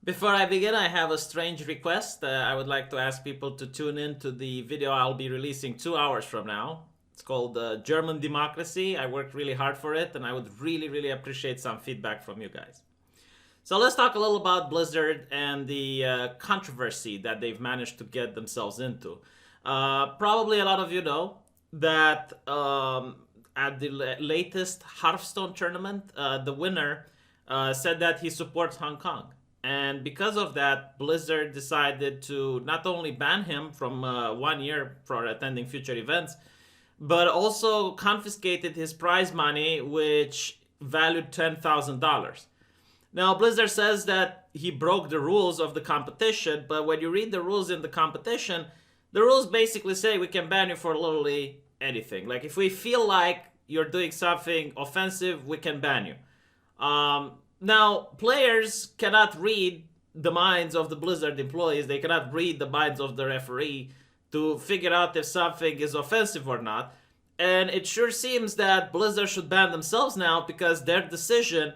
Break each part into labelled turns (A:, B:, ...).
A: Before I begin, I have a strange request. I would like to ask people to tune in to the video I'll be releasing 2 hours from now. It's called German Democracy. I worked really hard for it, and I would really appreciate some feedback from you guys. So let's talk a little about Blizzard and the controversy that they've managed to get themselves into. Probably a lot of you know that at the latest Hearthstone tournament, the winner said that he supports Hong Kong. And because of that, Blizzard decided to not only ban him from 1 year for attending future events, but also confiscated his prize money, which valued $10,000. Now, Blizzard says that he broke the rules of the competition, but when you read the rules in the competition, the rules basically say we can ban you for literally anything. Like, if we feel like you're doing something offensive, we can ban you. Now, players cannot read the minds of the Blizzard employees. They cannot read the minds of the referee to figure out if something is offensive or not. And it sure seems that Blizzard should ban themselves now because their decision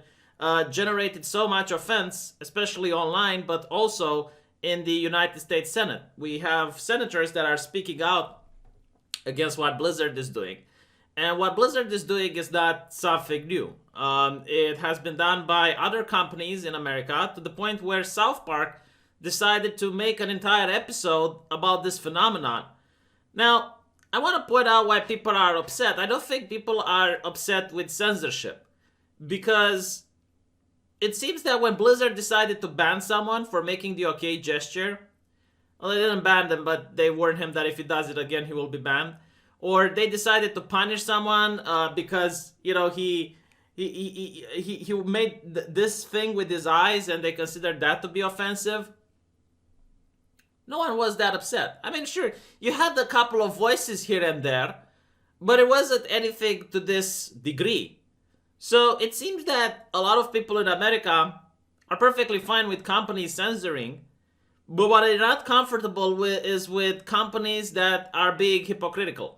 A: generated so much offense, especially online, but also in the United States Senate. We have senators that are speaking out against what Blizzard is doing. And what Blizzard is doing is not something new. It has been done by other companies in America to the point where South Park decided to make an entire episode about this phenomenon. Now, I want to point out why people are upset. I don't think people are upset with censorship because it seems that when Blizzard decided to ban someone for making the okay gesture, well, they didn't ban them, but they warned him that if he does it again, he will be banned. Or they decided to punish someone because, you know, he made this thing with his eyes and they considered that to be offensive. No one was that upset. I mean, sure, you had a couple of voices here and there, but it wasn't anything to this degree. So it seems that a lot of people in America are perfectly fine with companies censoring, but what they're not comfortable with is with companies that are being hypocritical.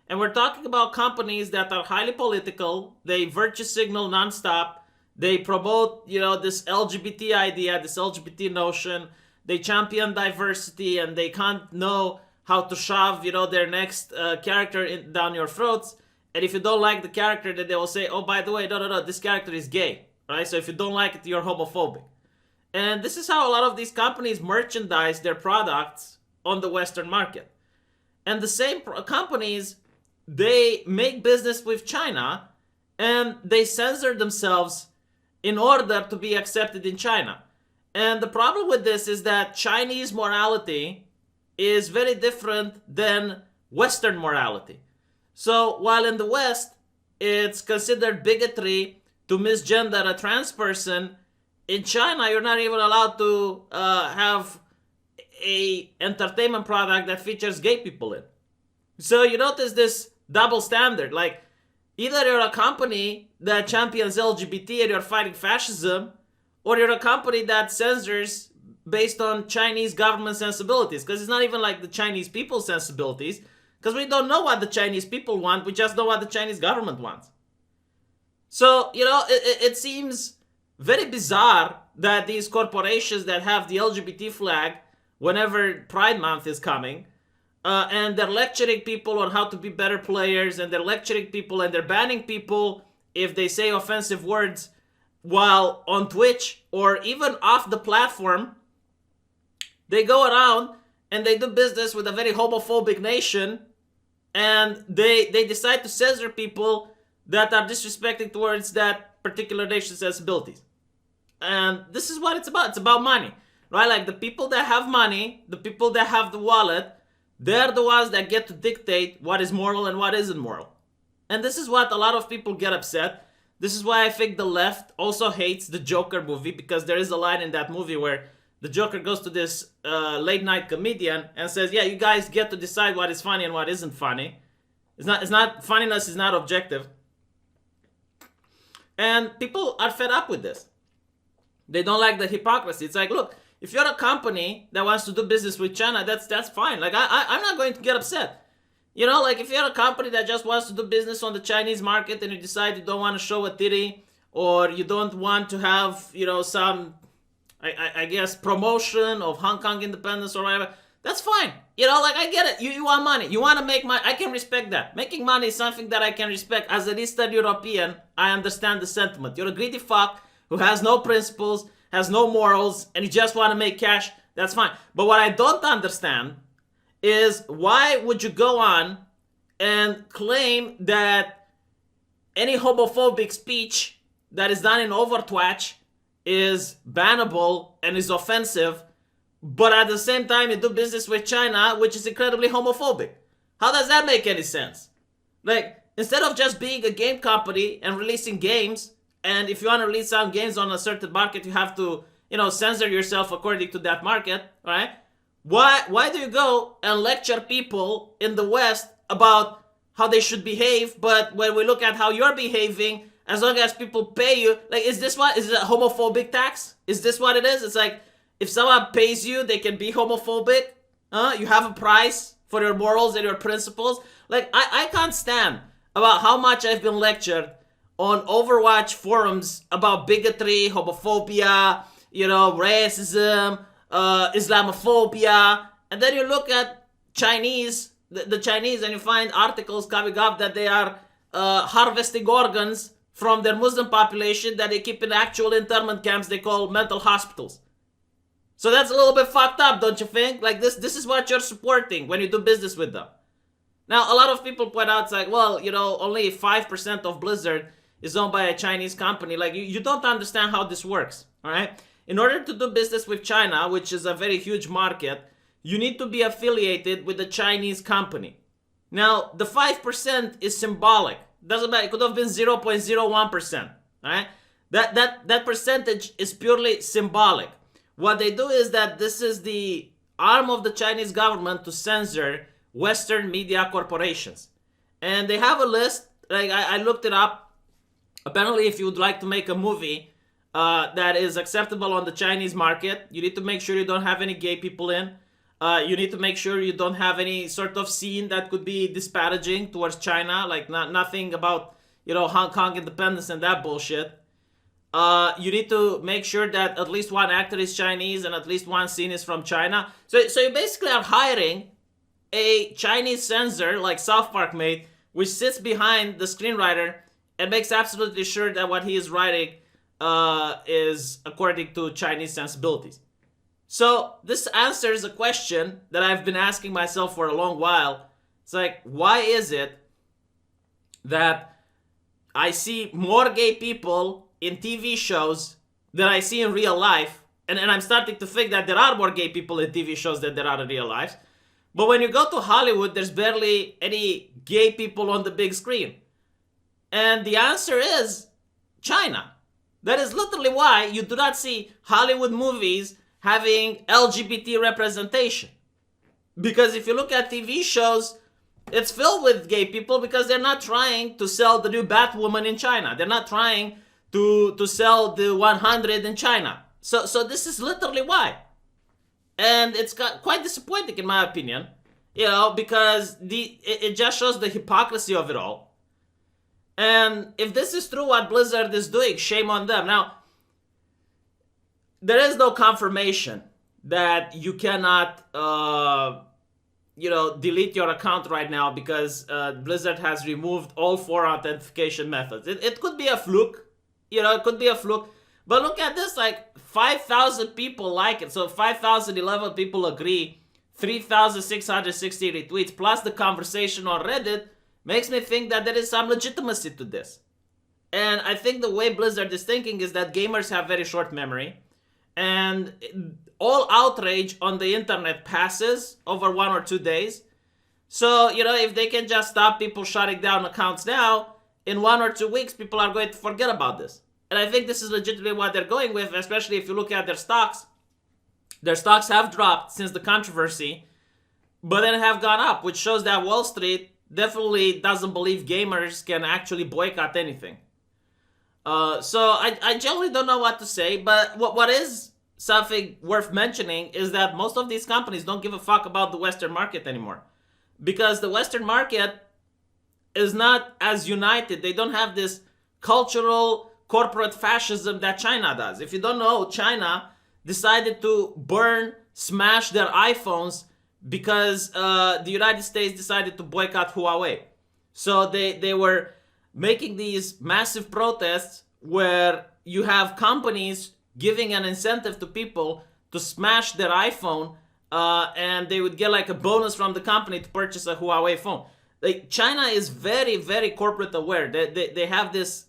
A: And we're talking about companies that are highly political. They virtue signal nonstop. They promote, this LGBT idea, this LGBT notion. They champion diversity, and they can't know how to shove, their next character down your throats. And if you don't like the character, then they will say, oh, by the way, no, this character is gay, right? So if you don't like it, you're homophobic. And this is how a lot of these companies merchandise their products on the Western market. And the same companies, they make business with China and they censor themselves in order to be accepted in China. And the problem with this is that Chinese morality is very different than Western morality. So while in the West, it's considered bigotry to misgender a trans person, in China, you're not even allowed to have a entertainment product that features gay people in. So you notice this double standard. Like, either you're a company that champions LGBT and you're fighting fascism, or you're a company that censors based on Chinese government sensibilities. Because it's not even like the Chinese people's sensibilities, because we don't know what the Chinese people want, we just know what the Chinese government wants. So, it seems very bizarre that these corporations that have the LGBT flag whenever Pride Month is coming, and they're lecturing people on how to be better players, and they're lecturing people and they're banning people if they say offensive words, while on Twitch or even off the platform, they go around and they do business with a very homophobic nation, and they decide to censor people that are disrespecting towards that particular nation's sensibilities. And this is what it's about. It's about money, right? Like, the people that have money, the people that have the wallet, they're the ones that get to dictate what is moral and what isn't moral. And this is what a lot of people get upset. This is why I think the left also hates the Joker movie, because there is a line in that movie where the Joker goes to this late night comedian and says, yeah, you guys get to decide what is funny and what isn't funny. It's not funniness is not objective. And people are fed up with this. They don't like the hypocrisy. It's like, look, if you're a company that wants to do business with China, that's fine. Like, I'm not going to get upset. Like, if you're a company that just wants to do business on the Chinese market and you decide you don't want to show a titty, or you don't want to have, some I guess, promotion of Hong Kong independence or whatever. That's fine. You know, like, I get it. You want money. You want to make money. I can respect that. Making money is something that I can respect. As an Eastern European, I understand the sentiment. You're a greedy fuck who has no principles, has no morals, and you just want to make cash. That's fine. But what I don't understand is, why would you go on and claim that any homophobic speech that is done in Overtwitch is bannable and is offensive, but at the same time you do business with China, which is incredibly homophobic? How does that make any sense? Like, instead of just being a game company and releasing games, and if you want to release some games on a certain market, you have to, you know, censor yourself according to that market, right? Why do you go and lecture people in the West about how they should behave, but when we look at how you're behaving, as long as people pay you, like, is this what, is it a homophobic tax? Is this what it is? It's like, if someone pays you, they can be homophobic? You have a price for your morals and your principles? Like, I can't stand about how much I've been lectured on Overwatch forums about bigotry, homophobia, you know, racism, Islamophobia, and then you look at Chinese, the Chinese, and you find articles coming up that they are harvesting organs from their Muslim population that they keep in actual internment camps they call mental hospitals. So that's a little bit fucked up, don't you think? Like, this is what you're supporting when you do business with them. Now, a lot of people point out, it's like, well, you know, only 5% of Blizzard is owned by a Chinese company. Like, you don't understand how this works, all right? In order to do business with China, which is a very huge market, you need to be affiliated with a Chinese company. Now, the 5% is symbolic. Doesn't matter. It could have been 0.01%, all right? That percentage is purely symbolic. What they do is that this is the arm of the Chinese government to censor Western media corporations. And they have a list, like, I looked it up. Apparently, if you would like to make a movie that is acceptable on the Chinese market, you need to make sure you don't have any gay people in. You need to make sure you don't have any sort of scene that could be disparaging towards China, like nothing about, you know, Hong Kong independence and that bullshit. You need to make sure that at least one actor is Chinese and at least one scene is from China. So you basically are hiring a Chinese censor like South Park made, which sits behind the screenwriter and makes absolutely sure that what he is writing is according to Chinese sensibilities. So this answers a question that I've been asking myself for a long while. It's like, why is it that I see more gay people in TV shows than I see in real life? And I'm starting to think that there are more gay people in TV shows than there are in real life. But when you go to Hollywood, there's barely any gay people on the big screen. And the answer is China. That is literally why you do not see Hollywood movies having LGBT representation. Because if you look at TV shows, it's filled with gay people because they're not trying to sell the new Batwoman in China. They're not trying to sell the 100 in China. So this is literally why. And it's quite disappointing in my opinion, you know, because it just shows the hypocrisy of it all. And if this is true what Blizzard is doing, shame on them. Now, there is no confirmation that you cannot, delete your account right now because Blizzard has removed all 4 authentication methods. It could be a fluke, it could be a fluke. But look at this, like 5,000 people like it. So 5,011 people agree, 3,660 retweets, plus the conversation on Reddit makes me think that there is some legitimacy to this. And I think the way Blizzard is thinking is that gamers have very short memory. And all outrage on the internet passes over 1 or 2 days. So, if they can just stop people shutting down accounts now, in 1 or 2 weeks, people are going to forget about this. And I think this is legitimately what they're going with, especially if you look at their stocks. Their stocks have dropped since the controversy, but then have gone up, which shows that Wall Street definitely doesn't believe gamers can actually boycott anything. So I generally don't know what to say, but what is something worth mentioning is that most of these companies don't give a fuck about the Western market anymore. Because the Western market is not as united. They don't have this cultural corporate fascism that China does. If you don't know, China decided to smash their iPhones because the United States decided to boycott Huawei. So they were making these massive protests where you have companies giving an incentive to people to smash their iPhone, and they would get like a bonus from the company to purchase a Huawei phone. Like, China is very, very corporate aware. They have this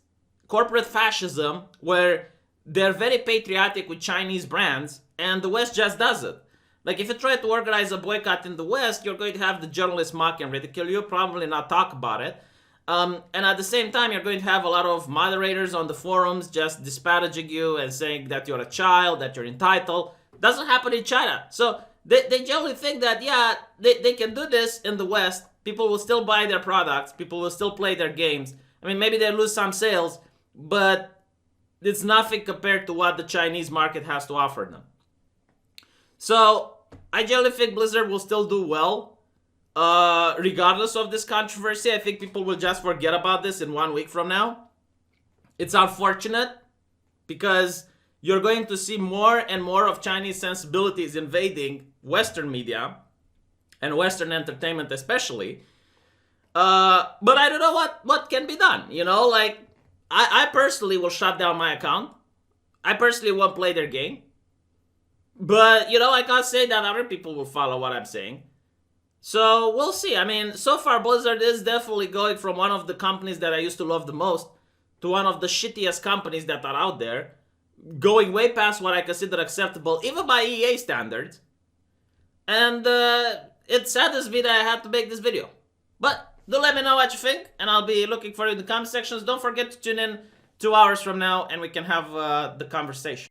A: corporate fascism where they're very patriotic with Chinese brands, and the West just does it. Like, if you try to organize a boycott in the West, you're going to have the journalists mock and ridicule you, probably not talk about it. And at the same time, you're going to have a lot of moderators on the forums just disparaging you and saying that you're a child, that you're entitled. Doesn't happen in China. So they generally think that, yeah, they can do this in the West. People will still buy their products. People will still play their games. I mean, maybe they lose some sales, but it's nothing compared to what the Chinese market has to offer them. So I generally think Blizzard will still do well, regardless of this controversy. I think people will just forget about this in 1 week from now. It's unfortunate because you're going to see more and more of Chinese sensibilities invading Western media and Western entertainment especially. But I don't know what can be done. You know, like, I personally will shut down my account. I personally won't play their game. But, you know, I can't say that other people will follow what I'm saying. So we'll see. I mean, so far Blizzard is definitely going from one of the companies that I used to love the most to one of the shittiest companies that are out there, going way past what I consider acceptable, even by EA standards. And it saddens me that I had to make this video. But do let me know what you think, and I'll be looking for you in the comment sections. Don't forget to tune in 2 hours from now, and we can have the conversation.